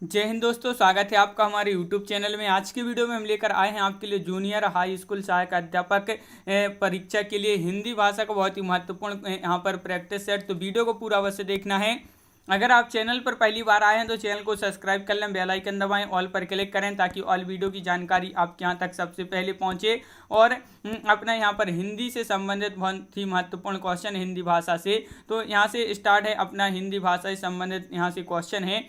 जय हिंद दोस्तों, स्वागत है आपका हमारे यूट्यूब चैनल में। आज की वीडियो में हम लेकर आए हैं आपके लिए जूनियर हाई स्कूल सहायक अध्यापक परीक्षा के लिए हिंदी भाषा का बहुत ही महत्वपूर्ण यहाँ पर प्रैक्टिस सेट। तो वीडियो को पूरा अवश्य देखना है। अगर आप चैनल पर पहली बार आए हैं तो चैनल को सब्सक्राइब कर लें, बेल आइकन दबाएं, ऑल पर क्लिक करें ताकि ऑल वीडियो की जानकारी आपके यहाँ तक सबसे पहले पहुँचे। और अपना यहाँ पर हिंदी से संबंधित बहुत ही महत्वपूर्ण क्वेश्चन हिंदी भाषा से, तो यहाँ से स्टार्ट है अपना हिंदी भाषा से संबंधित। यहाँ से क्वेश्चन है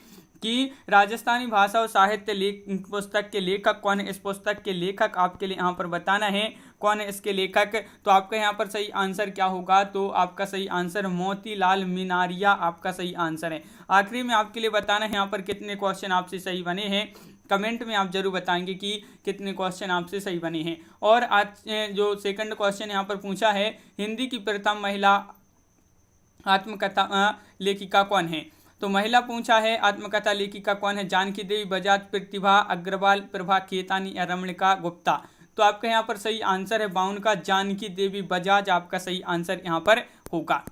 कि राजस्थानी भाषा और साहित्य पुस्तक के लेखक कौन है। इस पुस्तक के लेखक आपके लिए यहाँ पर बताना है कौन है इसके लेखक। तो आपका यहाँ पर सही आंसर क्या होगा, तो आपका सही आंसर मोतीलाल मीनारिया आपका सही आंसर है। आखिरी में आपके लिए बताना है यहाँ पर कितने क्वेश्चन आपसे सही बने हैं। कमेंट में आप जरूर बताएंगे कि कितने क्वेश्चन आपसे सही बने हैं। और आज जो सेकंड क्वेश्चन यहाँ पर पूछा है, हिंदी की प्रथम महिला आत्मकथा लेखिका कौन है। तो महिला पूछा है आत्मकथा लेखिका कौन है। जानकी देवी, बजाज, प्रतिभा अग्रवाल, प्रभा खेतानी या रमणिका गुप्ता। तो आपका यहाँ पर सही आंसर है 52 का जानकी देवी बजाज आपका सही आंसर यहाँ पर होगा।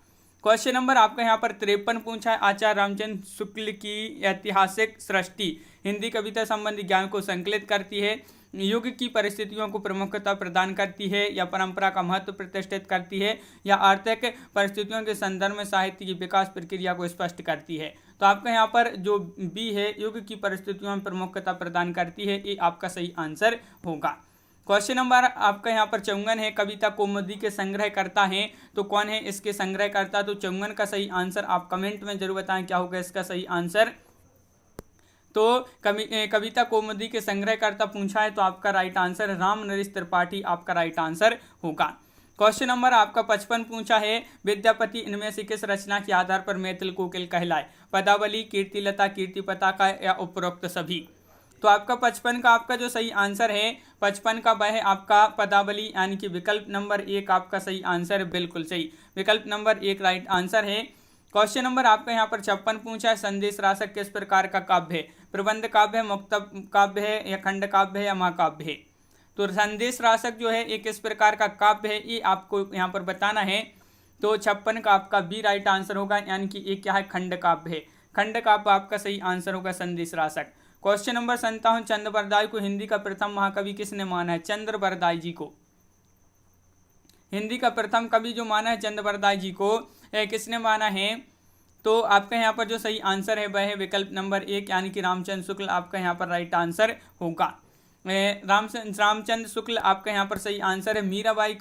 क्वेश्चन नंबर आपका यहाँ पर 53 पूछा है, आचार्य रामचंद्र शुक्ल की ऐतिहासिक सृष्टि हिंदी कविता संबंधी ज्ञान को संकलित करती है, युग की परिस्थितियों को प्रमुखता प्रदान करती है, या परंपरा का महत्व प्रतिष्ठित करती है, या आर्थिक परिस्थितियों के संदर्भ में साहित्य की विकास प्रक्रिया को स्पष्ट करती है। तो आपका यहाँ पर जो बी है, युग की परिस्थितियों में प्रमुखता प्रदान करती है, ये आपका सही आंसर होगा। क्वेश्चन नंबर आपका यहाँ पर 54 है, कविता कौमुदी के संग्रहकर्ता हैं तो कौन है इसके संग्रहकर्ता। तो 54 का सही आंसर आप कमेंट में जरूर बताएं क्या होगा इसका सही आंसर। तो कविता कौमुदी के संग्रहकर्ता पूछा है तो आपका राइट आंसर राम नरेश त्रिपाठी आपका राइट आंसर होगा। क्वेश्चन नंबर आपका 55 पूछा है, विद्यापति इनमें से किस रचना के आधार पर मैथिल कोकिल कहलाए। पदावली, कीर्तिलता, कीर्ति पताका या उपरोक्त सभी। तो आपका 55 का आपका जो सही आंसर है 55 का वह है आपका पदावली, यानी कि विकल्प नंबर 1 आपका सही आंसर है। बिल्कुल सही, विकल्प नंबर 1 राइट आंसर है। क्वेश्चन नंबर आपका यहाँ पर 56 पूछा है, संदेश राशक किस प्रकार का काव्य है। प्रबंध काव्य है, मुक्तक काव्य है, या खंड काव्य है, या महाकाव्य है। तो संदेश राशक जो है एक किस प्रकार का काव्य है, ये आपको यहाँ पर बताना है। तो 56 का आपका बी राइट आंसर होगा, यानी कि एक क्या है, खंड काव्य है। खंड काव्य आपका सही आंसर होगा संदेश राशक। क्वेश्चन नंबर 57, चंद्र बरदाई को हिंदी का प्रथम महाकवि किसने माना है। चंद्र बरदाई जी को हिंदी का प्रथम कवि जो माना है चंद्र बरदाई जी को किसने माना है। तो आपका यहाँ पर जो सही आंसर है वह है विकल्प नंबर 1, यानी कि रामचंद्र शुक्ल आपका यहाँ पर राइट आंसर होगा। रामचंद्र शुक्ल आपका यहाँ पर सही आंसर है। मीराबाई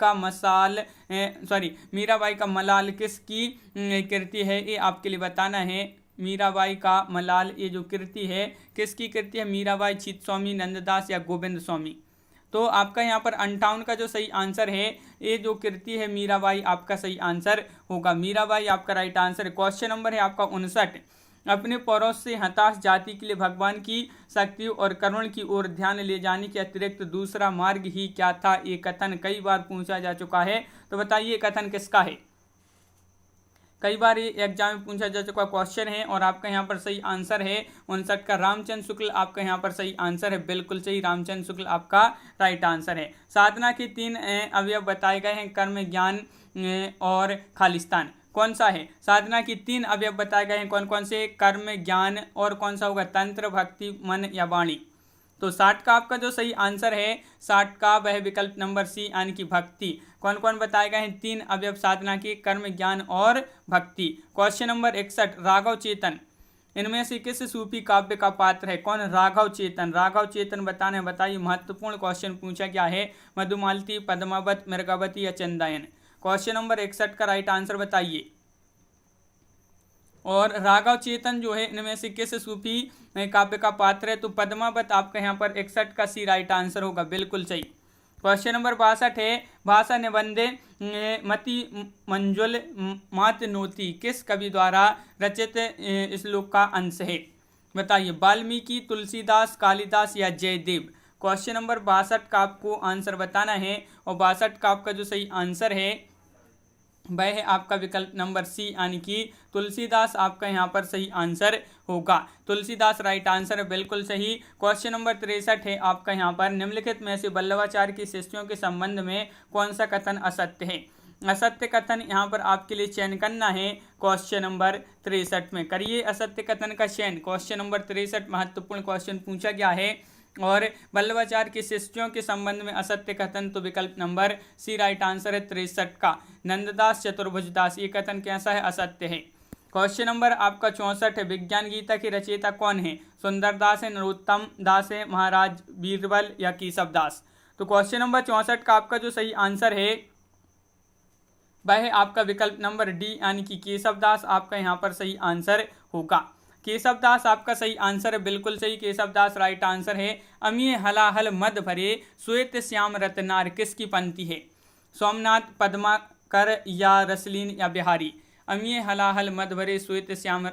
का मलाल किसकी कृति है, ये आपके लिए बताना है। मीराबाई का मलाल ये जो कृति है किसकी कृति है। मीराबाई, चित स्वामी, नंददास या गोविंद स्वामी। तो आपका यहाँ पर 58 का जो सही आंसर है, ये जो कृति है मीराबाई आपका सही आंसर होगा। मीराबाई आपका राइट आंसर है। क्वेश्चन नंबर है आपका 59, अपने पड़ोस से हताश जाति के लिए भगवान की शक्ति और करुण की ओर ध्यान ले जाने के अतिरिक्त दूसरा मार्ग ही क्या था। ये कथन कई बार पूछा जा चुका है, तो बताइए कथन किसका है। कई बार ये एग्जाम में पूछा जा चुका क्वेश्चन है और आपका यहाँ पर सही आंसर है 59 का रामचंद्र शुक्ल आपका यहाँ पर सही आंसर है। बिल्कुल सही, रामचंद्र शुक्ल आपका राइट आंसर है। साधना के 3 अवयव बताए गए हैं, कर्म, ज्ञान और खालिस्तान। कौन सा है। साधना की 3 अवयव बताए गए हैं, कौन कौन से, कर्म, ज्ञान और कौन सा होगा, तंत्र, भक्ति, मन या वाणी। तो 60 का आपका जो सही आंसर है 60 का वह विकल्प नंबर सी, यानी कि भक्ति। कौन कौन बताए गए हैं, 3 अवयव साधना के, कर्म, ज्ञान और भक्ति। क्वेश्चन नंबर 61, राघव चेतन इनमें से किस सूफी काव्य का पात्र है। कौन, राघव चेतन। राघव चेतन बताना है, बताइए। महत्वपूर्ण क्वेश्चन पूछा गया है। मधुमालती, पद्मावत, मृगावती या चंदायन। क्वेश्चन नंबर 61 का राइट आंसर बताइए। और राघव चेतन जो है इनमें से किस सूफी काव्य का पात्र है। तो पद्मावत आपका यहाँ पर 61 का सी राइट आंसर होगा। बिल्कुल सही। क्वेश्चन नंबर 62 है, भाषा निबंधे मति मंजुल मातनोती किस कवि द्वारा रचित श्लोक का अंश है। बताइए, वाल्मीकि, तुलसीदास, कालिदास या जयदेव। क्वेश्चन नंबर 62 का आपको आंसर बताना है और 62 का आपका जो सही आंसर है वह है आपका विकल्प नंबर सी, यानी कि तुलसीदास आपका यहाँ पर सही आंसर होगा। तुलसीदास राइट आंसर है। बिल्कुल सही। क्वेश्चन नंबर 63 है आपका यहाँ पर, निम्नलिखित में से वल्लभाचार्य की शिष्यों के संबंध में कौन सा कथन असत्य है। असत्य कथन यहाँ पर आपके लिए चयन करना है क्वेश्चन नंबर 63 में। करिए असत्य कथन का चयन। क्वेश्चन नंबर 63 महत्वपूर्ण क्वेश्चन पूछा गया है। और वल्लभाचार्य के शिष्यों के संबंध में असत्य कथन, तो विकल्प नंबर सी राइट आंसर है 63 का। नंददास चतुर्भुज दास, ये कथन कैसा है? असत्य है। क्वेश्चन नंबर आपका 64 है। विज्ञान गीता के रचयिता कौन है? सुंदरदास है, नरोत्तम दास है, महाराज बीरबल या केशव दास? तो क्वेश्चन नंबर 64 का आपका जो सही आंसर है वह है आपका विकल्प नंबर डी यानी कि केशव दास आपका यहाँ पर सही आंसर होगा। केशव दास आपका सही आंसर है, बिल्कुल सही, केशव दास राइट आंसर है। अमीय हलाहल मद भरे श्वेत श्याम रत्नार किसकी पंक्ति है? सोमनाथ, पद्माकर या रसलीन या बिहारी? अमीय हलाहल मद भरे श्वेत श्याम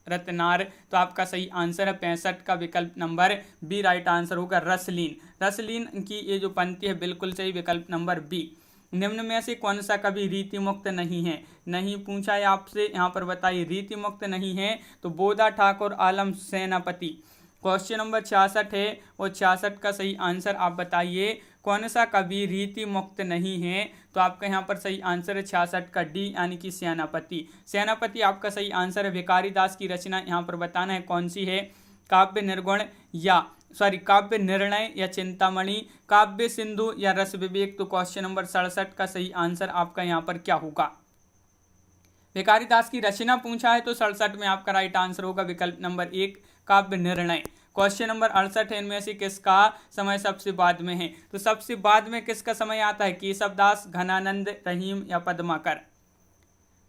रत्नार, तो आपका सही आंसर है 65 का विकल्प नंबर बी राइट आंसर होगा रसलीन। रसलीन की ये जो पंक्ति है बिल्कुल सही, विकल्प नंबर बी। निम्न में से कौन सा कवि रीति मुक्त नहीं है? नहीं पूछा है आपसे, यहाँ पर बताइए रीति मुक्त नहीं है, तो बोधा ठाकुर, आलम सेनापति। क्वेश्चन नंबर 66 है और 66 का सही आंसर आप बताइए कौन सा कवि रीति मुक्त नहीं है? तो आपका यहाँ पर सही आंसर है 66 का डी यानी कि सेनापति। सेनापति आपका सही आंसर है। भिखारी दास की रचना यहाँ पर बताना है कौन सी है? काव्य निर्गुण काव्य निर्णय या चिंतामणि, काव्य सिंधु या रस विवेक? तो क्वेश्चन नंबर 67 का सही आंसर आपका यहाँ पर क्या होगा? भिखारी दास की रचना पूछा है तो 67 में आपका राइट आंसर होगा विकल्प नंबर 1 काव्य निर्णय। क्वेश्चन नंबर 68 है। इनमें से किसका समय सबसे बाद में है? तो सबसे बाद में किसका समय आता है? केशव दास, घनानंद, रहीम या पद्माकर?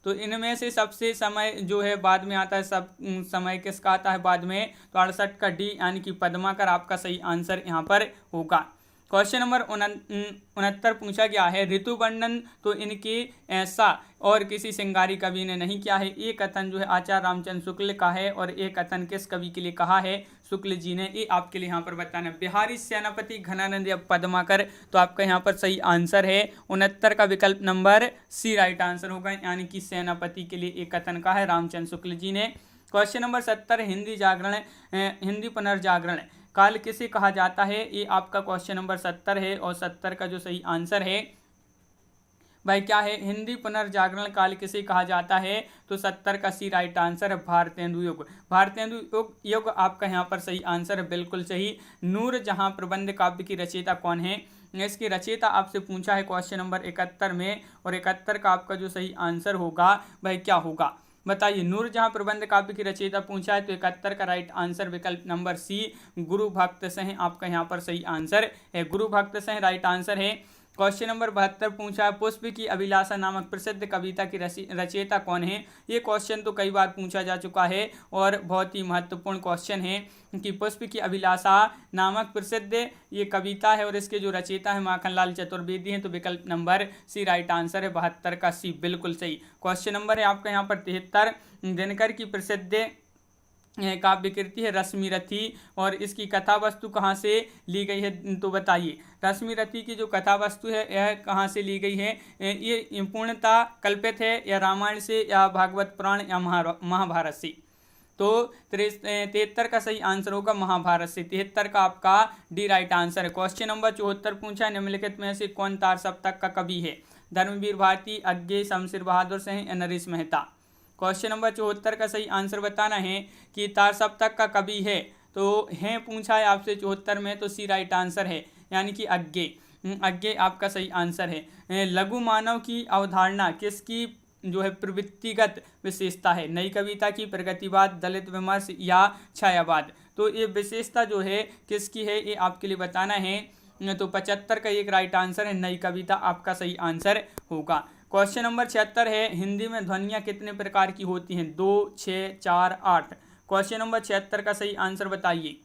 तो इनमें से सबसे समय जो है बाद में आता है, सब समय किसका आता है बाद में? तो 68 का डी यानी कि पद्माकर आपका सही आंसर यहाँ पर होगा। क्वेश्चन नंबर 69 पूछा गया है। ऋतु वर्णन तो इनके ऐसा और किसी श्रृंगारी कवि ने नहीं किया है। एक कथन जो है आचार्य रामचंद्र शुक्ल का है और एक कथन किस कवि के लिए कहा है? शुक्ल जी ने। ये आपके लिए यहाँ पर बताना है। बिहारी, सेनापति, घनानंद या पद्माकर? तो आपका यहाँ पर सही आंसर है 69 का विकल्प नंबर सी राइट आंसर होगा, यानी कि सेनापति के लिए एक कथन का है रामचंद्र शुक्ल जी ने। क्वेश्चन नंबर 70 हिंदी पुनर्जागरण काल किसे कहा जाता है? ये आपका क्वेश्चन नंबर 70 है और 70 का जो सही आंसर है भाई क्या है? हिंदी पुनर्जागरण काल किसे कहा जाता है? तो 70 का सी राइट आंसर है भारतेंदु युग। भारतेंदु युग आपका यहाँ पर सही आंसर है, बिल्कुल सही। नूरजहां प्रबंध काव्य की रचयिता कौन है? इसकी रचयिता आपसे पूछा है क्वेश्चन नंबर 71 में और 71 का आपका जो सही आंसर होगा भाई क्या होगा? बताइए। नूरजहां प्रबंध काव्य की रचयिता पूछा है तो 71 का राइट आंसर विकल्प नंबर सी गुरु भक्त सिंह आपका यहाँ पर सही आंसर है। गुरु भक्त सिंह राइट आंसर है। क्वेश्चन नंबर 72 पूछा है पुष्प की अभिलाषा नामक प्रसिद्ध कविता की रचयिता कौन है? ये क्वेश्चन तो कई बार पूछा जा चुका है और बहुत ही महत्वपूर्ण क्वेश्चन है कि पुष्प की अभिलाषा नामक प्रसिद्ध ये कविता है और इसके जो रचयिता है माखनलाल चतुर्वेदी हैं। तो विकल्प नंबर सी राइट आंसर है 72 का सी, बिल्कुल सही। क्वेश्चन नंबर है आपका यहाँ पर 73 दिनकर की प्रसिद्ध काव्य कृति है रश्मिरथी और इसकी कथा वस्तु कहाँ से ली गई है? तो बताइए। रश्मिरथी की जो कथा वस्तु है यह कहाँ से ली गई है? ये पूर्णतः कल्पित है या रामायण से या भागवत पुराण या महाभारत से? तो 73 का सही आंसर होगा महाभारत से। 73 का आपका डी राइट आंसर है। क्वेश्चन नंबर 74 पूछा है निम्नलिखित में से कौन तार सप्तक का कवि है? धर्मवीर भारती, अज्ञे, शमशेर बहादुर सिंह या नरेश मेहता? क्वेश्चन नंबर 74 का सही आंसर बताना है कि तार सप्तक का कवि है तो है पूछा है आपसे 74 में, तो सी राइट आंसर है यानी कि अज्ञे आपका सही आंसर है। लघु मानव की अवधारणा किसकी जो है प्रवृत्तिगत विशेषता है? नई कविता की, प्रगतिवाद, दलित विमर्श या छायावाद? तो ये विशेषता जो है किसकी है ये आपके लिए बताना है। तो 75 का एक राइट आंसर है नई कविता आपका सही आंसर होगा। क्वेश्चन नंबर 76 है हिंदी में ध्वनियाँ कितने प्रकार की होती हैं? 2, 6, 4, 8? क्वेश्चन नंबर 76 का सही आंसर बताइए।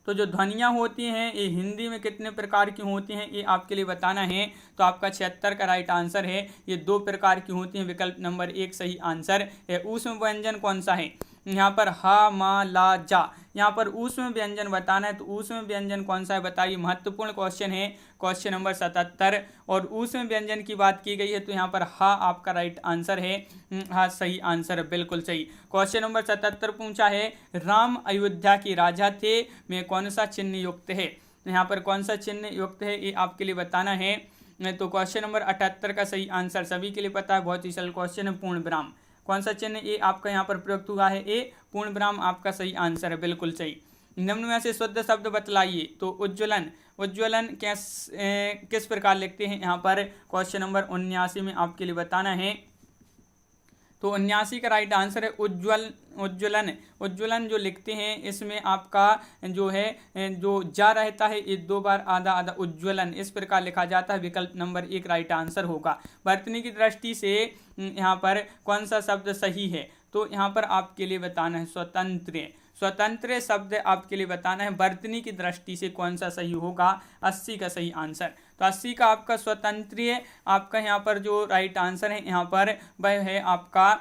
तो जो ध्वनियाँ होती हैं ये हिंदी में कितने प्रकार की होती हैं ये आपके लिए बताना है। तो आपका 76 का राइट आंसर है ये 2 प्रकार की होती हैं, विकल्प नंबर 1 सही आंसर है। ऊष्म व्यंजन कौन सा है? यहाँ पर हा, मा, ला, जा, यहाँ पर ऊष्म व्यंजन बताना है। तो ऊष्म व्यंजन कौन सा है बताइए, महत्वपूर्ण क्वेश्चन है। क्वेश्चन नंबर 77 और ऊष्म व्यंजन की बात की गई है तो यहाँ पर हा आपका राइट आंसर है। हाँ सही आंसर है, बिल्कुल सही। क्वेश्चन नंबर 77 पूछा है राम अयोध्या के राजा थे में कौन सा चिन्ह युक्त है? यहाँ पर कौन सा चिन्ह युक्त है ये आपके लिए बताना है। तो क्वेश्चन नंबर 78 का सही आंसर सभी के लिए पता है, बहुत ही सरल क्वेश्चन है, पूर्ण विराम। कौन सा चिन्ह ए आपका यहाँ पर प्रयुक्त हुआ है? ए, पूर्ण विराम आपका सही आंसर है, बिल्कुल सही। निम्न में से शुद्ध शब्द बतलाइए। तो उज्ज्वलन, उज्ज्वलन किस प्रकार लिखते हैं यहाँ पर? क्वेश्चन नंबर 79 में आपके लिए बताना है। तो 79 का राइट आंसर है उज्ज्वलन। उज्ज्वलन जो लिखते हैं इसमें आपका जो है जो जा रहता है ये 2 बार आधा आधा, उज्ज्वलन इस प्रकार लिखा जाता है। विकल्प नंबर 1 राइट आंसर होगा। वर्तनी की दृष्टि से यहाँ पर कौन सा शब्द सही है? तो यहाँ पर आपके लिए बताना है स्वतंत्र। स्वतंत्र शब्द आपके लिए बताना है, वर्तनी की दृष्टि से कौन सा सही होगा? 80 का सही आंसर। तो 80 का आपका स्वतंत्र आपका यहाँ पर जो राइट आंसर है यहाँ पर वह है आपका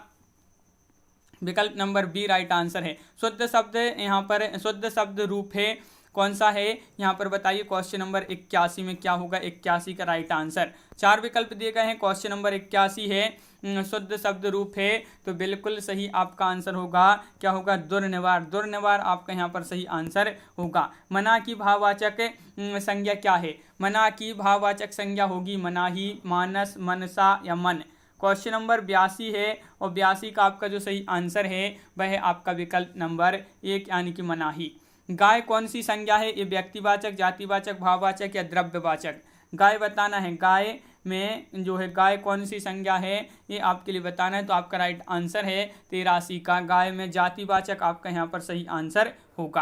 विकल्प नंबर बी राइट आंसर है। शुद्ध शब्द यहाँ पर शुद्ध शब्द रूप है कौन सा है यहाँ पर बताइए? क्वेश्चन नंबर 81 में क्या होगा? 81 का राइट आंसर। 4 विकल्प दिए गए हैं, क्वेश्चन नंबर 81 है, शुद्ध शब्द रूप है, तो बिल्कुल सही आपका आंसर होगा क्या होगा? दुर्निवार। दुर्निवार आपका यहाँ पर सही आंसर होगा। मना की भाववाचक संज्ञा क्या है? मना की भाववाचक संज्ञा होगी मनाही, मानस, मनसा या मन। क्वेश्चन नंबर 82 है और 82 का आपका जो सही आंसर है वह है आपका विकल्प नंबर 1 यानी कि मनाही। गाय कौन सी संज्ञा है? ये व्यक्तिवाचक, जातिवाचक, भाववाचक या द्रव्यवाचक? गाय बताना है, गाय में जो है गाय कौन सी संज्ञा है ये आपके लिए बताना है। तो आपका राइट आंसर है 83 का, गाय में जातिवाचक आपका यहाँ पर सही आंसर होगा।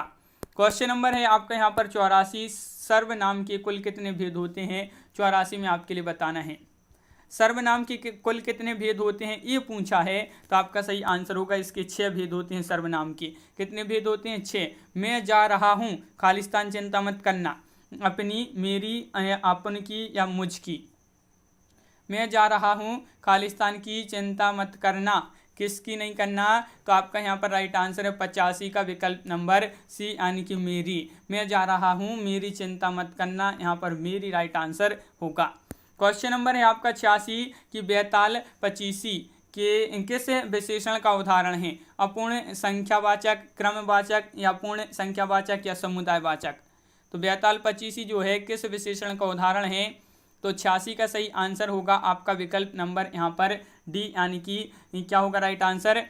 क्वेश्चन नंबर है आपका यहाँ पर 84, सर्वनाम के कुल कितने भेद होते हैं? 84 में आपके लिए बताना है सर्वनाम के कुल कितने भेद होते हैं ये पूछा है। तो आपका सही आंसर होगा इसके 6 भेद होते हैं सर्वनाम के। कितने भेद होते हैं? 6। मैं जा रहा हूँ, खालिस्तान चिंता मत करना, अपनी, मेरी, अपन की या मुझ की। मैं जा रहा हूँ, खालिस्तान की चिंता मत करना, किसकी नहीं करना? तो आपका यहाँ पर राइट आंसर है 85 का विकल्प नंबर सी यानी कि मेरी। मैं जा रहा हूँ, मेरी चिंता मत करना, यहाँ पर मेरी राइट आंसर होगा। क्वेश्चन नंबर है आपका 86 कि बेताल पचीसी के किस विशेषण का उदाहरण है? अपूर्ण संख्यावाचक, क्रमवाचक या पूर्ण संख्यावाचक या समुदायवाचक? तो बेताल पचीसी जो है किस विशेषण का उदाहरण है? तो 86 का सही आंसर होगा आपका विकल्प नंबर यहाँ पर डी यानी कि क्या होगा राइट आंसर?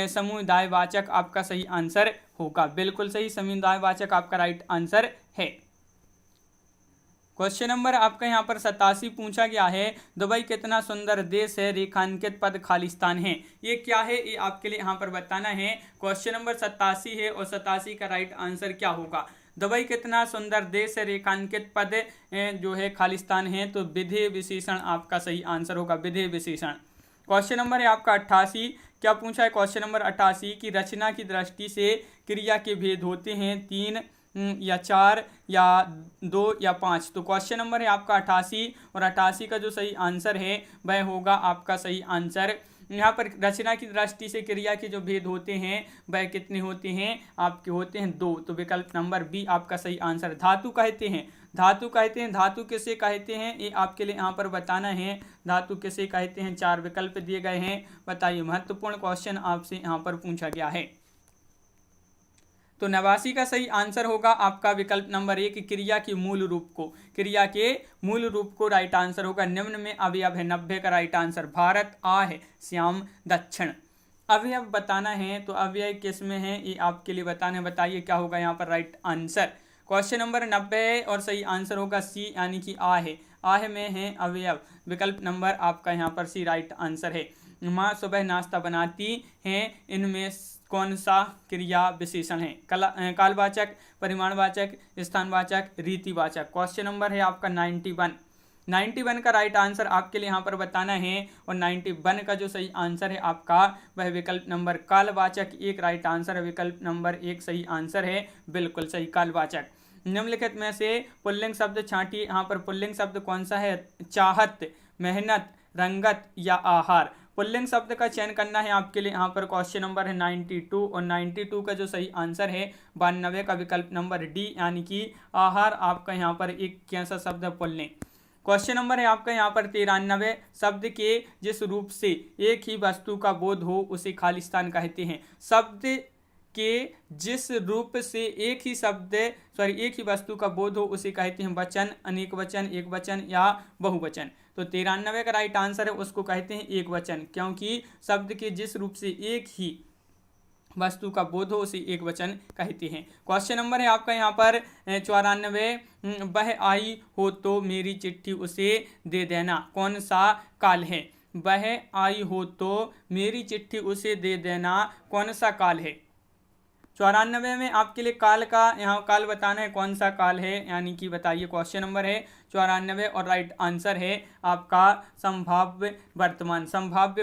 समुदायवाचक आपका सही आंसर होगा, बिल्कुल सही, समुदायवाचक आपका राइट आंसर है। क्वेश्चन नंबर आपका यहाँ पर 87 पूछा गया है, दुबई कितना सुंदर देश है, रेखांकित पद खालिस्तान है। ये क्या है ये आपके लिए यहाँ पर बताना है। क्वेश्चन नंबर 87 है और 87 का राइट आंसर क्या होगा? दुबई कितना सुंदर देश है, रेखांकित पद जो है खालिस्तान है, तो विधेय विशेषण आपका सही आंसर होगा, विधेय विशेषण। क्वेश्चन नंबर है आपका 88, क्या पूछा है? क्वेश्चन नंबर 88 की रचना की दृष्टि से क्रिया के भेद होते हैं 3 या 4 या 2 या 5। तो क्वेश्चन नंबर है आपका 88 और 88 का जो सही आंसर है वह होगा आपका सही आंसर। यहाँ पर रचना की दृष्टि से क्रिया के जो भेद होते हैं वह कितने होते हैं? आपके होते हैं 2। तो विकल्प नंबर बी आपका सही आंसर। धातु कहते हैं, धातु कहते हैं, धातु किसे कहते हैं ये आपके लिए यहाँ पर बताना है। धातु किसे कहते हैं? 4 विकल्प दिए गए हैं, बताइए। महत्वपूर्ण क्वेश्चन आपसे यहाँ पर पूछा गया है। तो 89 का सही आंसर होगा आपका विकल्प नंबर 1, क्रिया के मूल रूप को, क्रिया के मूल रूप को राइट आंसर होगा। निम्न में अवयव है, 90 का राइट आंसर। भारत, आ है, श्याम, दक्षिण। अवयव बताना है, तो अवयव किस में है ये आपके लिए बताना है, बताइए क्या होगा यहाँ पर राइट आंसर। क्वेश्चन नंबर 90 और सही आंसर होगा सी यानी कि आ है, आह में है अवयव। विकल्प नंबर आपका यहाँ पर सी राइट आंसर है। माँ सुबह नाश्ता बनाती हैं, इनमें कौन सा क्रिया विशेषण है? कालवाचक, परिमाणवाचक, स्थानवाचक, रीतिवाचक। क्वेश्चन नंबर है आपका 91 का राइट आंसर आपके लिए यहाँ पर बताना है और 91 का जो सही आंसर है आपका वह विकल्प नंबर कालवाचक 1 राइट आंसर है। विकल्प नंबर 1 सही आंसर है, बिल्कुल सही, कालवाचक। निम्नलिखित में से पुल्लिंग शब्द छांटिए। यहाँ पर पुल्लिंग शब्द कौन सा है? चाहत, मेहनत, रंगत या आहार। पुल्लिंग शब्द का चयन करना है आपके लिए। यहाँ पर क्वेश्चन नंबर है 92 और 92 का जो सही आंसर है 92 का विकल्प नंबर डी यानी कि आहार आपका यहाँ पर एक कैसा शब्द है? पुल्लिंग। क्वेश्चन नंबर है आपका यहाँ पर 93, शब्द के जिस रूप से एक ही वस्तु का बोध हो उसे खालिस्तान कहते हैं। शब्द के जिस रूप से एक ही वस्तु का बोध हो उसे कहते हैं वचन, अनेक वचन, एक वचन या बहुवचन। तो 93 का राइट आंसर है उसको कहते हैं एक वचन, क्योंकि शब्द के जिस रूप से एक ही वस्तु का बोध हो उसे एक वचन कहते हैं। क्वेश्चन नंबर है आपका यहाँ पर 94, वह आई हो तो मेरी चिट्ठी उसे दे देना, कौन सा काल है? वह आई हो तो मेरी चिट्ठी उसे दे देना, कौन सा काल है? 94 में आपके लिए काल का यहाँ काल बताना है, कौन सा काल है, यानी कि बताइए। क्वेश्चन नंबर है 94 और राइट आंसर है आपका संभाव्य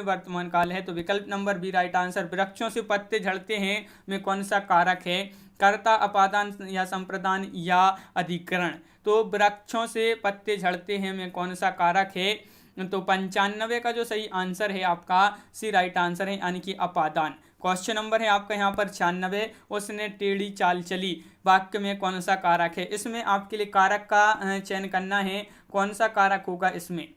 वर्तमान काल है। तो विकल्प नंबर बी राइट आंसर। वृक्षों से पत्ते झड़ते हैं में कौन सा कारक है? कर्ता, अपादान या संप्रदान या अधिकरण? तो वृक्षों से पत्ते झड़ते हैं में कौन सा कारक है? तो 95 का जो सही आंसर है आपका सी राइट आंसर है, यानी कि अपादान। क्वेश्चन नंबर है आपका यहाँ पर 96, उसने टेढ़ी चाल चली, वाक्य में कौन सा कारक है? इसमें आपके लिए कारक का चयन करना है, कौन सा कारक होगा इसमें?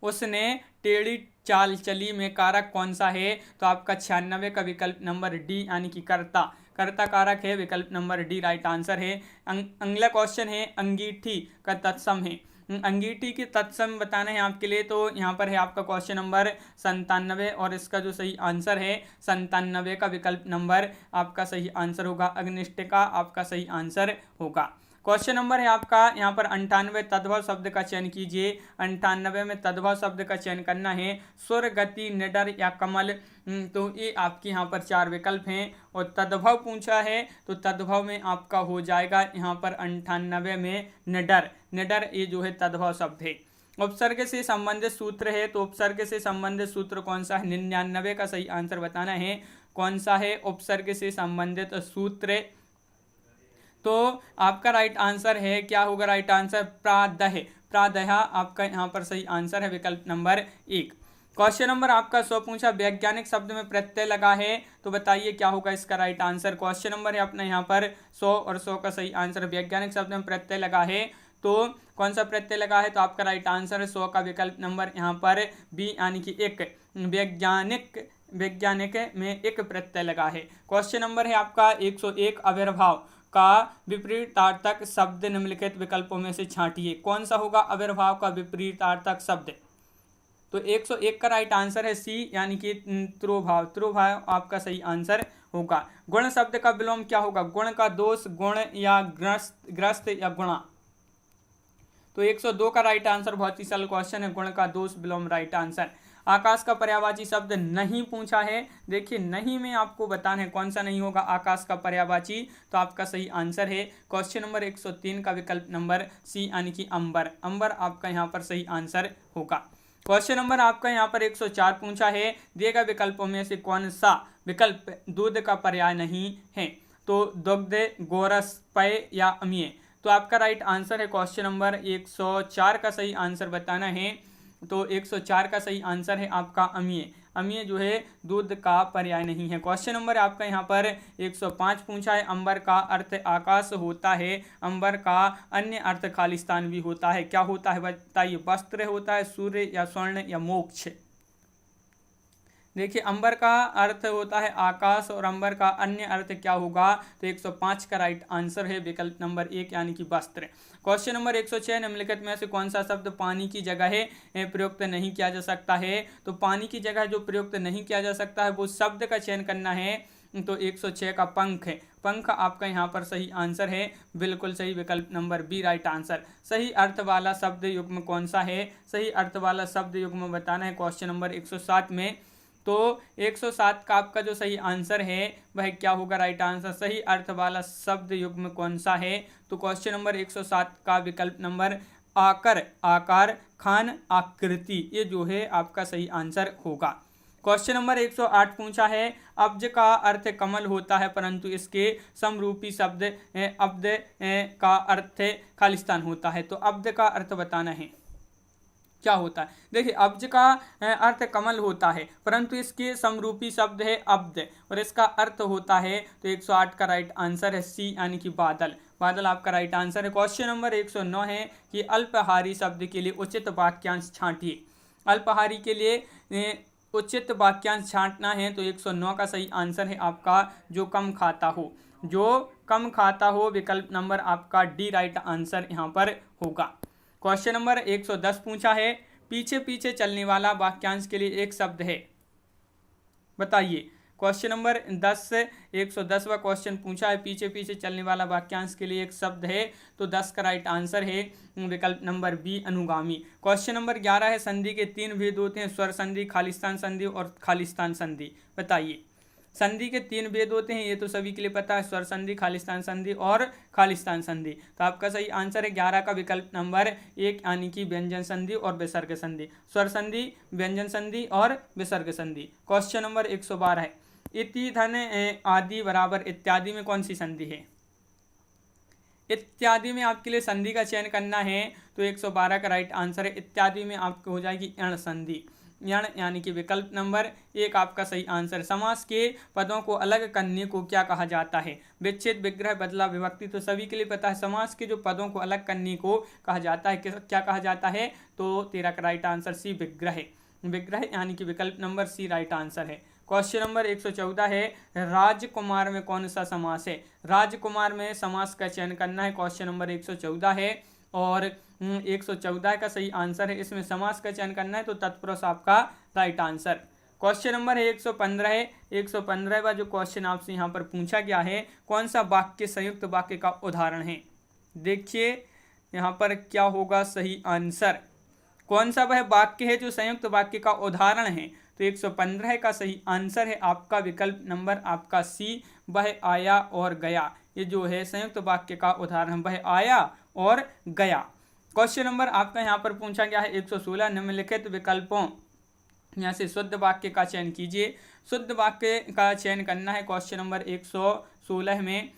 उसने टेढ़ी चाल चली में कारक कौन सा है? तो आपका 96 का विकल्प नंबर डी, यानी कि कर्ता कारक है, विकल्प नंबर डी राइट आंसर है। अगला क्वेश्चन है अंगीठी का तत्सम है। अंगीठी के तत्सम बताना है आपके लिए। तो यहाँ पर है आपका क्वेश्चन नंबर 97 और इसका जो सही आंसर है 97 का विकल्प नंबर आपका सही आंसर होगा। अग्निष्टिका आपका सही आंसर होगा। क्वेश्चन नंबर है आपका यहाँ पर 98, तद्भव शब्द का चयन कीजिए। 98 में तद्भव शब्द का चयन करना है, सुर, गति, निडर या कमल। तो ये आपके यहाँ पर 4 विकल्प हैं और तद्भव पूछा है तो तद्भव में आपका हो जाएगा यहाँ पर 98 में निडर ये जो है तद्भव शब्द है। उपसर्ग से संबंधित सूत्र है, तो उपसर्ग से संबंधित सूत्र कौन सा है? 99 का सही आंसर बताना है, कौन सा है उपसर्ग से संबंधित सूत्र? तो आपका राइट आंसर है, क्या होगा राइट आंसर? प्रादह आपका यहाँ पर सही आंसर है, विकल्प नंबर 1। क्वेश्चन नंबर आपका 100 पूछा, वैज्ञानिक शब्द में प्रत्यय लगा है, तो बताइए क्या होगा इसका राइट आंसर। क्वेश्चन नंबर है अपना यहाँ पर 100 और 100 का सही आंसर, वैज्ञानिक शब्द में प्रत्यय लगा है, तो कौन सा प्रत्यय लगा है? तो आपका राइट आंसर है 100 का विकल्प नंबर यहाँ पर बी, यानी कि एक। वैज्ञानिक में एक प्रत्यय लगा है। क्वेश्चन नंबर है आपका 101, अविर्भाव का विपरीतार्थक शब्द निम्नलिखित विकल्पों में से छांटिए, कौन सा होगा आविर्भाव का विपरीतार्थक शब्द? तो 101 का राइट आंसर है सी, यानी कि त्रोभाव आपका सही आंसर होगा। गुण शब्द का विलोम क्या होगा? गुण का दोष, गुण या ग्रस्त या गुणा। तो 102 का राइट आंसर, बहुत ही सरल क्वेश्चन है, गुण का दोष विलोम राइट आंसर। आकाश का पर्यायवाची शब्द नहीं पूछा है, देखिए नहीं में आपको बताना है कौन सा नहीं होगा आकाश का पर्यायवाची, तो आपका सही आंसर है क्वेश्चन नंबर 103 का विकल्प नंबर सी, यानी कि अंबर आपका यहाँ पर सही आंसर होगा। क्वेश्चन नंबर आपका यहाँ पर 104 पूछा है, दिए गए विकल्पों में से कौन सा विकल्प दूध का पर्याय नहीं है? तो दुग्ध, गोरस, पेय या अम्लीय। तो आपका राइट आंसर है क्वेश्चन नंबर 104 का सही आंसर बताना है, तो 104 का सही आंसर है आपका अम्लीय जो है दूध का पर्याय नहीं है। क्वेश्चन नंबर आपका यहाँ पर 105 पूछा है, अंबर का अर्थ आकाश होता है, अंबर का अन्य अर्थ खालिस्तान भी होता है, क्या होता है बताइए? वस्त्र होता है, सूर्य या स्वर्ण या मोक्ष। देखिए अंबर का अर्थ होता है आकाश और अंबर का अन्य अर्थ क्या होगा? तो 105 का राइट आंसर है विकल्प नंबर 1, यानी कि वस्त्र। क्वेश्चन नंबर 106, निम्नलिखित में से कौन सा शब्द पानी की जगह प्रयुक्त नहीं किया जा सकता है? तो पानी की जगह जो प्रयुक्त नहीं किया जा सकता है वो शब्द का चयन करना है, तो 106 का पंख है, पंख आपका यहाँ पर सही आंसर है, बिल्कुल सही, विकल्प नंबर बी राइट आंसर। सही अर्थ वाला शब्द युग्म कौन सा है? सही अर्थ वाला शब्द युग्म बताना है क्वेश्चन नंबर 107 में। तो 107 का आपका जो सही आंसर है वह क्या होगा राइट आंसर? सही अर्थ वाला शब्द युग्म कौन सा है? तो क्वेश्चन नंबर 107 का विकल्प नंबर आकार, खान, आकृति, ये जो है आपका सही आंसर होगा। क्वेश्चन नंबर 108 पूछा है, अब्ज का अर्थ कमल होता है परंतु इसके समरूपी शब्द अब्द का अर्थ खालिस्तान होता है, तो अब्द का अर्थ बताना है क्या होता है? देखिए अब्ज का अर्थ कमल होता है परंतु इसके समरूपी शब्द है अब्द और इसका अर्थ होता है, तो 108 का राइट आंसर है सी, यानी कि बादल आपका राइट आंसर है। क्वेश्चन नंबर 109 है कि अल्पहारी शब्द के लिए उचित वाक्यांश छांटिए। अल्पहारी के लिए उचित वाक्यांश छांटना है तो 109 का सही आंसर है आपका जो कम खाता हो, जो कम खाता हो, विकल्प नंबर आपका डी राइट आंसर यहाँ पर होगा। क्वेश्चन नंबर 110 पूछा है, पीछे पीछे चलने वाला वाक्यांश के लिए एक शब्द है, बताइए। क्वेश्चन नंबर 110वां क्वेश्चन पूछा है, पीछे पीछे चलने वाला वाक्यांश के लिए एक शब्द है, तो 10 का राइट आंसर है विकल्प नंबर बी अनुगामी। क्वेश्चन नंबर 11 है, संधि के 3 भेद होते हैं, स्वर संधि, खालिस्तान संधि और खालिस्तान संधि, बताइए। संधि के 3 भेद होते हैं, ये तो सभी के लिए पता है, स्वर संधि, खालिस्तान संधि और खालिस्तान संधि। तो आपका सही आंसर है 11 का विकल्प नंबर 1 यानी कि व्यंजन संधि और विसर्ग संधि, स्वर संधि, व्यंजन संधि और विसर्ग संधि। क्वेश्चन नंबर 112 है, इति धन आदि बराबर इत्यादि में कौन सी संधि है? इत्यादि में आपके लिए संधि का चयन करना है तो 112 का राइट आंसर है, इत्यादि में आपको हो जाएगी यण संधि, यण यानी कि विकल्प नंबर 1 आपका सही आंसर। समास के पदों को अलग करने को क्या कहा जाता है? विच्छेद, विग्रह, बदला, विभक्ति, तो सभी के लिए पता है। समास के जो पदों को अलग करने को कहा जाता है क्या कहा जाता है? तो 13 का राइट आंसर सी विग्रह, विग्रह यानी कि विकल्प नंबर सी राइट आंसर है। क्वेश्चन नंबर 114 है, राजकुमार में कौन सा समास है? राजकुमार में समास का चयन करना है, क्वेश्चन नंबर 114 है और 114 का सही आंसर है, इसमें समास का चयन करना है तो तत्पुरुष आपका राइट आंसर। क्वेश्चन नंबर 115 है, 115वां जो क्वेश्चन आपसे यहाँ पर पूछा गया है, कौन सा वाक्य संयुक्त वाक्य का उदाहरण है? देखिए यहाँ पर क्या होगा सही आंसर, कौन सा वह वाक्य है जो संयुक्त वाक्य का उदाहरण है? तो 115 का सही आंसर है आपका विकल्प नंबर आपका सी, वह आया और गया। ये जो है संयुक्त वाक्य का उदाहरण, वह आया और गया। क्वेश्चन नंबर आपका यहाँ पर पूछा गया है 116, निम्नलिखित विकल्पों यहाँ से शुद्ध वाक्य का चयन कीजिए। शुद्ध वाक्य का चयन करना है क्वेश्चन नंबर 116 में,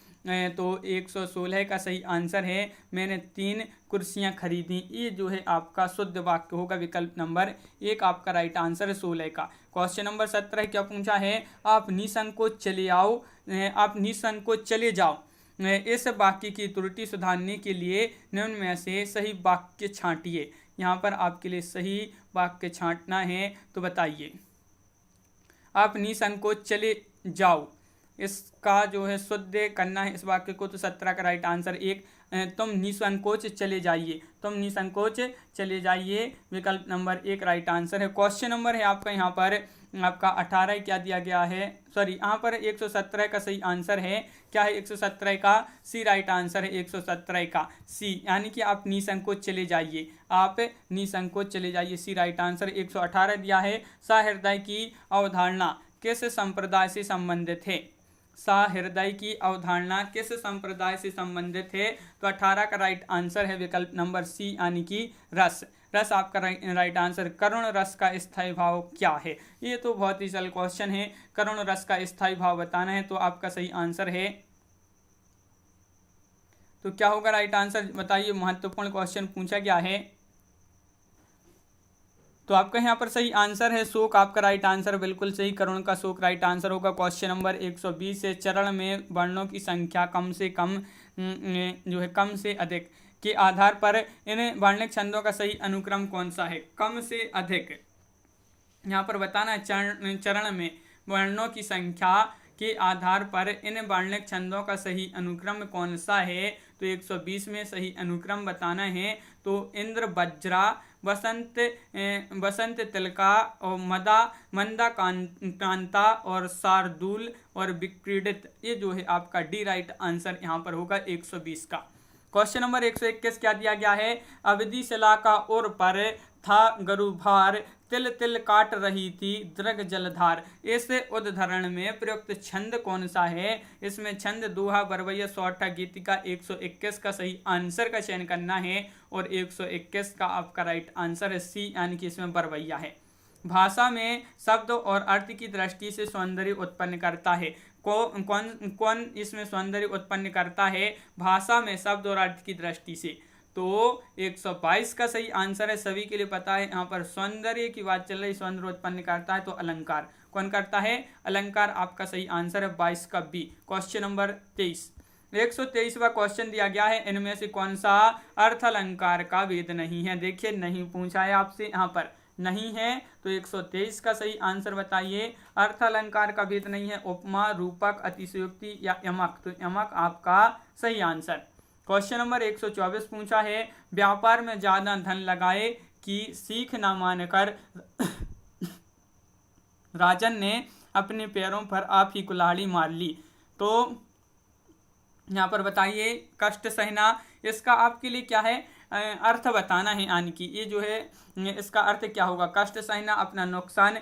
तो 116 का सही आंसर है, मैंने 3 कुर्सियां खरीदी। ये जो है आपका शुद्ध वाक्य होगा, विकल्प नंबर 1 आपका राइट आंसर है 16 का। क्वेश्चन नंबर 17 क्या पूछा है, आप निसंकोच चले आओ, आप निसंकोच चले जाओ। इस वाक्य की त्रुटि सुधारने के लिए निम्न में से सही वाक्य छांटिए। यहाँ पर आपके लिए सही वाक्य छांटना है तो बताइए। आप निसंकोच चले जाओ, इसका जो है शुद्ध करना है इस वाक्य को, तो 17 का राइट आंसर 1, तुम निसंकोच चले जाइए, तुम निसंकोच चले जाइए, विकल्प नंबर 1 राइट आंसर है। क्वेश्चन नंबर है आपका यहाँ पर आपका 18 क्या दिया गया है, सॉरी यहाँ पर 117 का सही आंसर है, क्या है 117 का सी राइट आंसर है, 117 का सी, यानी कि आप निसंकोच चले जाइए, आप निसंकोच चले जाइए, सी राइट आंसर। 118 दिया है, सहृदय की अवधारणा किस संप्रदाय से संबंधित है? सहृदय की अवधारणा किस संप्रदाय से संबंधित है? तो 18 का राइट आंसर है विकल्प नंबर सी यानी कि रस, रस आपका राइट आंसर। करुण रस का स्थायी भाव क्या है? ये तो बहुत ही सरल क्वेश्चन है, करुण रस का स्थायी भाव बताना है तो आपका सही आंसर है, तो क्या होगा राइट आंसर बताइए। महत्वपूर्ण क्वेश्चन पूछा गया है, तो आपका यहाँ पर सही आंसर है शोक, आपका राइट आंसर बिल्कुल सही, करुण का शोक राइट आंसर होगा। क्वेश्चन नंबर 120 है, चरण में वर्णों की संख्या कम से कम जो है कम से अधिक के आधार पर इन वर्णिक छंदों का सही अनुक्रम कौन सा है? कम से अधिक यहाँ पर बताना है, चरण में वर्णों की संख्या के आधार पर इन वर्णिक छंदों का सही अनुक्रम कौन सा है? तो 120 में सही अनुक्रम बताना है तो इंद्र, वज्रा, वसंत तिलका और मंदा कांता और शार्दूल और विक्रीडित, ये जो है आपका डी राइट आंसर यहाँ पर होगा 120 का। क्वेश्चन नंबर 121 क्या दिया गया है, अवधि शिला का उर पर था गरुभार, तिल तिल काट रही थी दृग जलधार। इस उद्धरण में प्रयुक्त छंद कौन सा है? इसमें छंद दोहा, बरवैया, सौठा, गीतिका। 121 का सही आंसर का चयन करना है और 121 का आपका राइट आंसर है सी, यानी कि इसमें बरवैया है। भाषा में शब्द और अर्थ की दृष्टि से सौंदर्य उत्पन्न करता है, कौन इसमें सौंदर्य उत्पन्न करता है? भाषा में शब्द और अर्थ की दृष्टि से, तो 122 का सही आंसर है, सभी के लिए पता है। यहाँ पर सौंदर्य की बात चल रही, सौंदर्य उत्पन्न करता है तो अलंकार, कौन करता है? अलंकार, आपका सही आंसर है 22 का बी। क्वेश्चन नंबर 23, 123वां क्वेश्चन दिया गया है, इनमें से कौन सा अर्थ अलंकार का वेद नहीं है? देखिए नहीं पूछा है आपसे यहाँ पर, नहीं है, तो 123 का सही आंसर बताइए। अर्थ अलंकार का भेद नहीं है, उपमा, रूपक, अतिशयोक्ति या यमक, तो यमक आपका सही आंसर। क्वेश्चन नंबर 124 पूछा है, व्यापार में ज्यादा धन लगाए कि सीख न मानकर राजन ने अपने पैरों पर आप ही कुल्हाड़ी मार ली। तो यहाँ पर बताइए, कष्ट सहना, इसका आपके लिए क्या है अर्थ बताना है, यानी कि ये जो है इसका अर्थ क्या होगा। कष्ट सहना, अपना नुकसान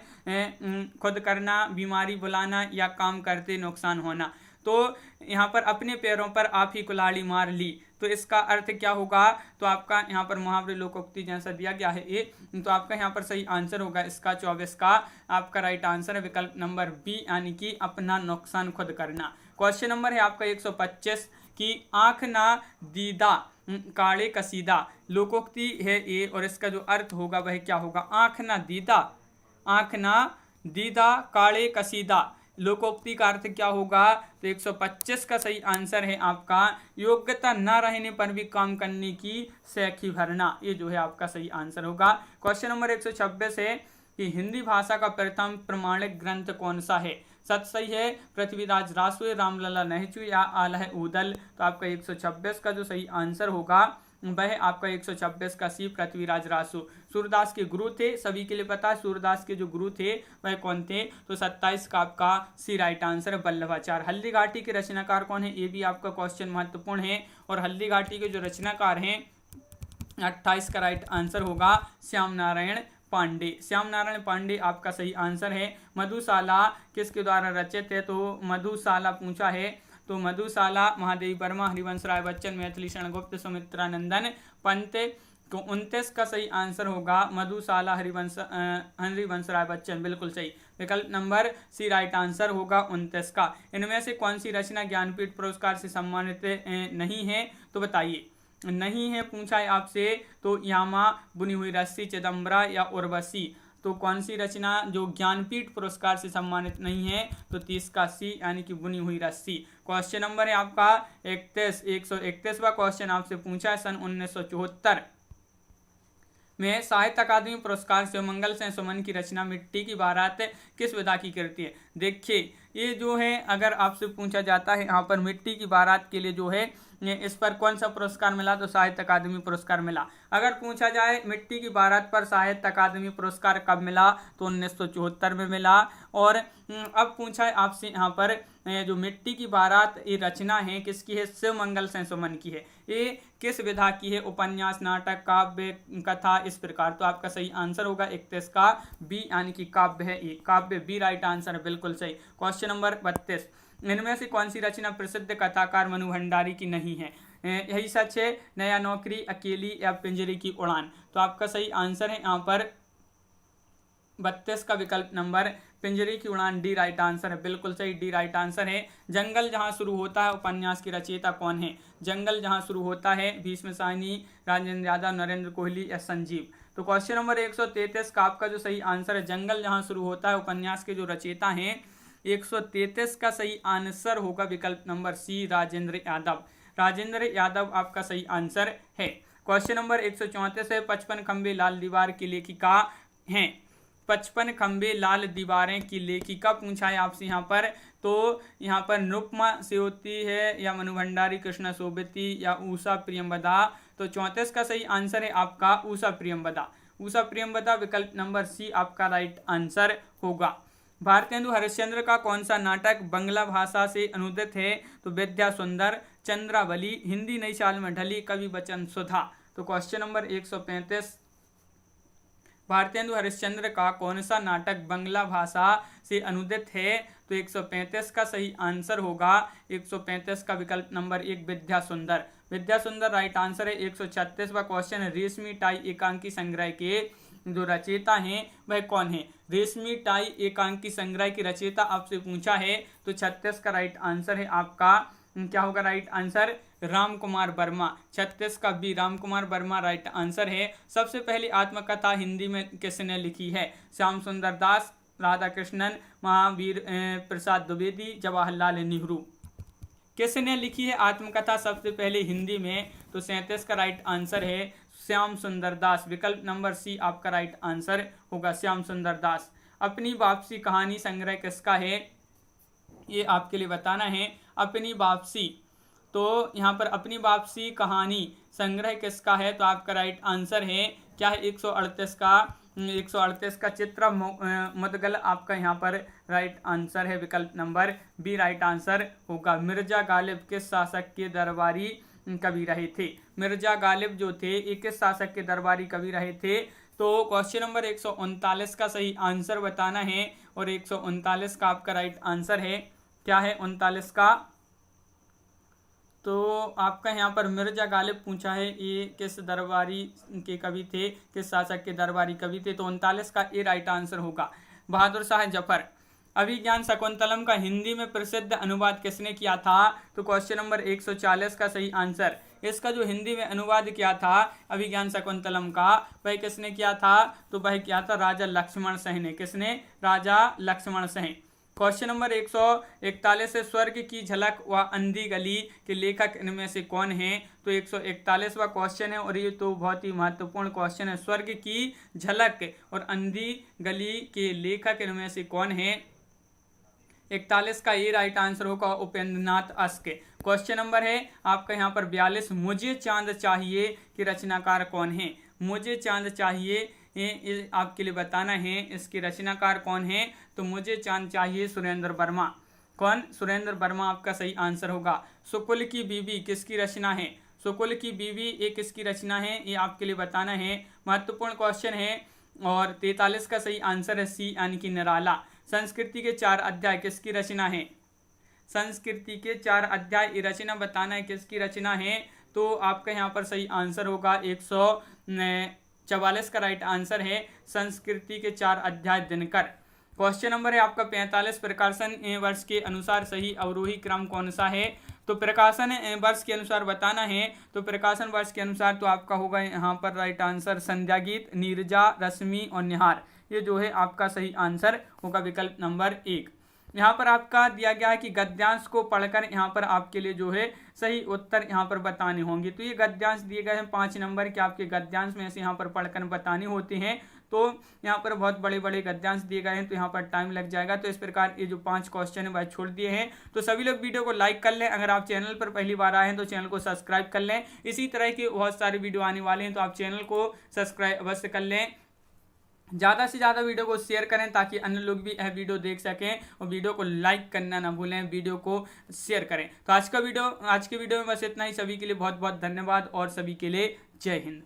खुद करना, बीमारी बुलाना या काम करते नुकसान होना। तो यहाँ पर अपने पैरों पर आप ही कुल्हाड़ी मार ली, तो इसका अर्थ क्या होगा। तो आपका यहाँ पर मुहावरे लोकोक्ति जैसा दिया गया है ये, तो आपका यहाँ पर सही आंसर होगा इसका 24 का आपका राइट आंसर है विकल्प नंबर बी, यानी कि अपना नुकसान खुद करना। क्वेश्चन नंबर है आपका 125 की आंख ना दीदा काले कसीदा, लोकोक्ति है ये, और इसका जो अर्थ होगा वह क्या होगा। आंख ना दीदा, आंख ना दीदा काले कसीदा, लोकोक्ति का अर्थ क्या होगा। तो 125 का सही आंसर है आपका योग्यता न रहने पर भी काम करने की सैखी भरना, ये जो है आपका सही आंसर होगा। क्वेश्चन नंबर 126 है कि हिंदी भाषा का प्रथम प्रमाणिक ग्रंथ कौन सा है। सत सही है, पृथ्वीराज रासु, रामलला नहचु या आलह उदल, तो आपका 126 का जो सही आंसर होगा वह आपका 126 का सी पृथ्वीराज रासु। सूरदास के गुरु थे, सभी के लिए पता है सूरदास के जो गुरु थे वह कौन थे। तो 27 का आपका सी राइट आंसर है वल्लभाचार्य। हल्दी घाटी के रचनाकार कौन है, ये भी आपका क्वेश्चन महत्वपूर्ण है। और हल्दी घाटी के जो रचनाकार हैं 28 का राइट आंसर होगा श्याम नारायण पांडे। श्याम नारायण पांडे आपका सही आंसर है। मधुशाला किसके द्वारा रचित है, तो मधुशाला पूछा है, तो मधुशाला महादेवी वर्मा, हरिवंश राय बच्चन, मैथिली शरण गुप्त, सुमित्रा नंदन पंत। तो 29 का सही आंसर होगा मधुशाला हरिवंश राय बच्चन, बिल्कुल सही। विकल्प नंबर सी राइट आंसर होगा 29 का। इनमें से कौन सी रचना ज्ञानपीठ पुरस्कार से सम्मानित नहीं है, तो बताइए। नहीं है पूछा है आपसे, तो यामा, बुनी हुई रस्सी, चिदम्बरा या उर्वशी, तो कौन सी रचना जो ज्ञानपीठ पुरस्कार से सम्मानित नहीं है, तो 30 का सी, यानी कि बुनी हुई रस्सी। क्वेश्चन नंबर है आपका 131वां क्वेश्चन आपसे पूछा है सन 1974 में साहित्य अकादमी पुरस्कार से मंगल से सुमन की रचना मिट्टी की बारात किस विधा की कृति है। देखिए ये जो है अगर आपसे पूछा जाता है यहाँ पर मिट्टी की बारात के लिए जो है इस पर कौन सा पुरस्कार मिला, तो साहित्य अकादमी पुरस्कार मिला। अगर पूछा जाए मिट्टी की बारात पर साहित्य अकादमी पुरस्कार कब मिला, तो 1974 में मिला। और अब पूछा है आपसे यहाँ पर जो मिट्टी की बारात ये रचना है किसकी है, शिव मंगल से सुमन की है। ये किस विधा की है, उपन्यास, नाटक, काव्य, कथा, इस प्रकार। तो आपका सही आंसर होगा 31 का बी, यानी कि काव्य है ये, काव्य बी राइट आंसर है, बिल्कुल सही। क्वेश्चन नंबर 32, इनमें से कौन सी रचना प्रसिद्ध कथाकार मनु भंडारी की नहीं है। यही सच है, नया नौकरी, अकेली या पिंजरे की उड़ान। तो आपका सही आंसर है यहाँ पर 32 का विकल्प नंबर पिंजरे की उड़ान, डी राइट आंसर है, बिल्कुल सही, डी राइट आंसर है। जंगल जहां शुरू होता है उपन्यास की रचयिता कौन है। जंगल जहां शुरू होता है, भीष्म साहनी, राजेंद्र यादव, नरेंद्र कोहली या संजीव। तो क्वेश्चन नंबर 133 का आपका जो सही आंसर है जंगल जहां शुरू होता है उपन्यास के जो रचयिता हैं 133 का सही आंसर होगा विकल्प नंबर सी, राजेंद्र यादव। राजेंद्र यादव आपका सही आंसर है। क्वेश्चन नंबर 134 है, 55 खंबे लाल दीवार की लेखिका हैं। 55 खंबे लाल दीवारें की लेखिका पूछा है आपसे यहाँ पर, तो यहाँ पर निरुपमा सेवती है या मनु भंडारी, कृष्णा सोबती या उषा प्रियंवदा। तो 34 का सही आंसर है आपका उषा प्रियंवदा। उषा प्रियंवदा विकल्प नंबर सी आपका राइट आंसर होगा। भारतेंदु हरिश्चंद्र का कौन सा नाटक बांग्ला भाषा से अनुदित है, तो विद्या सुंदर, चंद्रावली, हिंदी नई चाल में ढली, कवि वचन सुधा। तो क्वेश्चन नंबर 135, भारतेंदु हरिश्चंद्र का कौन सा नाटक बांग्ला भाषा से अनुदित है, तो 135 का सही आंसर होगा 135 का विकल्प नंबर 1, विद्या सुंदर। विद्या सुंदर राइट आंसर है। 136वां क्वेश्चन है, रेशमी टाई एकांकी संग्रह के जो रचयिता हैं वह कौन है। रेशमी टाई एकांकी संग्रह की रचयिता आपसे पूछा है, तो 36 का राइट आंसर है आपका क्या होगा राइट आंसर, राम कुमार वर्मा। 36 का B, Ram Kumar Verma right answer है। सबसे पहली आत्मकथा हिंदी में किसने लिखी है, श्याम सुंदर दास, राधा कृष्णन, महावीर प्रसाद द्विवेदी, जवाहरलाल नेहरू। किसने लिखी है आत्मकथा सबसे पहले हिंदी में, तो 37 का राइट आंसर है श्याम सुंदर दास। विकल्प नंबर सी आपका राइट आंसर होगा, श्याम सुंदर दास। अपनी वापसी कहानी संग्रह किसका है, ये आपके लिए बताना है। अपनी वापसी, तो यहाँ पर अपनी वापसी कहानी संग्रह किसका है, तो आपका राइट आंसर है क्या है 138 का चित्र मुदगल आपका यहाँ पर राइट आंसर है। विकल्प नंबर बी राइट आंसर होगा। मिर्जा गालिब किस शासक के दरबारी कवि रहे थे। मिर्जा गालिब जो थे ये किस शासक के दरबारी कवि रहे थे, तो क्वेश्चन नंबर 139 का सही आंसर बताना है और 139 का आपका राइट आंसर है क्या है 39 का, तो आपका यहाँ पर मिर्जा गालिब पूछा है ये किस दरबारी के कवि थे, किस शासक के दरबारी कवि थे, तो 39 का ये राइट आंसर होगा। बहादुर शाह जफर। अभिज्ञान शकुंतलम का हिंदी में प्रसिद्ध अनुवाद किसने किया था, तो क्वेश्चन नंबर 140 का सही आंसर, इसका जो हिंदी में अनुवाद किया था अभिज्ञान शकुंतलम का, वह किसने किया था, तो वह किया था राजा लक्ष्मण सेन ने। किसने, राजा लक्ष्मण सेन। क्वेश्चन नंबर 141 है, स्वर्ग की झलक व अंधी गली के लेखक इनमें से कौन है, तो 141वां क्वेश्चन है और ये तो बहुत ही महत्वपूर्ण क्वेश्चन है। स्वर्ग की झलक और अंधी गली के लेखक इनमें से कौन है, 41 का ये राइट आंसर होगा उपेंद्रनाथ अश्क। क्वेश्चन नंबर है आपका यहाँ पर 42, मुझे चांद चाहिए कि रचनाकार कौन है। मुझे चांद चाहिए ये आपके लिए बताना है इसके रचनाकार कौन है, तो मुझे चांद चाहिए सुरेंद्र वर्मा। कौन, सुरेंद्र वर्मा आपका सही आंसर होगा। शुकुल की बीवी किसकी रचना है, शुकुल की बीवी ये किसकी रचना है, ये आपके लिए बताना है, महत्वपूर्ण क्वेश्चन है। और 43 का सही आंसर है सी यानी कि निराला। संस्कृति के 4 अध्याय किसकी रचना है, संस्कृति के 4 अध्याय ये रचना बताना है किसकी रचना है, तो आपका यहाँ पर सही आंसर होगा 144 का राइट आंसर है संस्कृति के 4 अध्याय दिनकर। क्वेश्चन नंबर है आपका 45, प्रकाशन वर्ष के अनुसार सही अवरोही क्रम कौन सा है, तो प्रकाशन वर्ष के अनुसार बताना है, तो प्रकाशन वर्ष के अनुसार तो आपका होगा यहाँ पर राइट आंसर संध्या गीत, नीरजा, रश्मि और निहार, ये जो है आपका सही आंसर होगा विकल्प नंबर 1। यहाँ पर आपका दिया गया है कि गद्यांश को पढ़कर यहाँ पर आपके लिए जो है सही उत्तर यहाँ पर बताने होंगे, तो ये गद्यांश दिए गए हैं 5 नंबर के, आपके गद्यांश में से यहाँ पर पढ़कर बताने होते हैं, तो यहाँ पर बहुत बड़े बड़े गद्यांश दिए गए हैं तो यहाँ पर टाइम लग जाएगा। तो इस प्रकार ये जो 5 क्वेश्चन है वह छोड़ दिए हैं। तो सभी लोग वीडियो को लाइक कर लें, अगर आप चैनल पर पहली बार आए हैं तो चैनल को सब्सक्राइब कर लें। इसी तरह के बहुत सारे वीडियो आने वाले हैं तो आप चैनल को सब्सक्राइब अवश्य कर लें। ज़्यादा से ज़्यादा वीडियो को शेयर करें ताकि अन्य लोग भी यह वीडियो देख सकें, और वीडियो को लाइक करना ना भूलें, वीडियो को शेयर करें। तो आज के वीडियो में बस इतना ही। सभी के लिए बहुत बहुत धन्यवाद और सभी के लिए जय हिंद।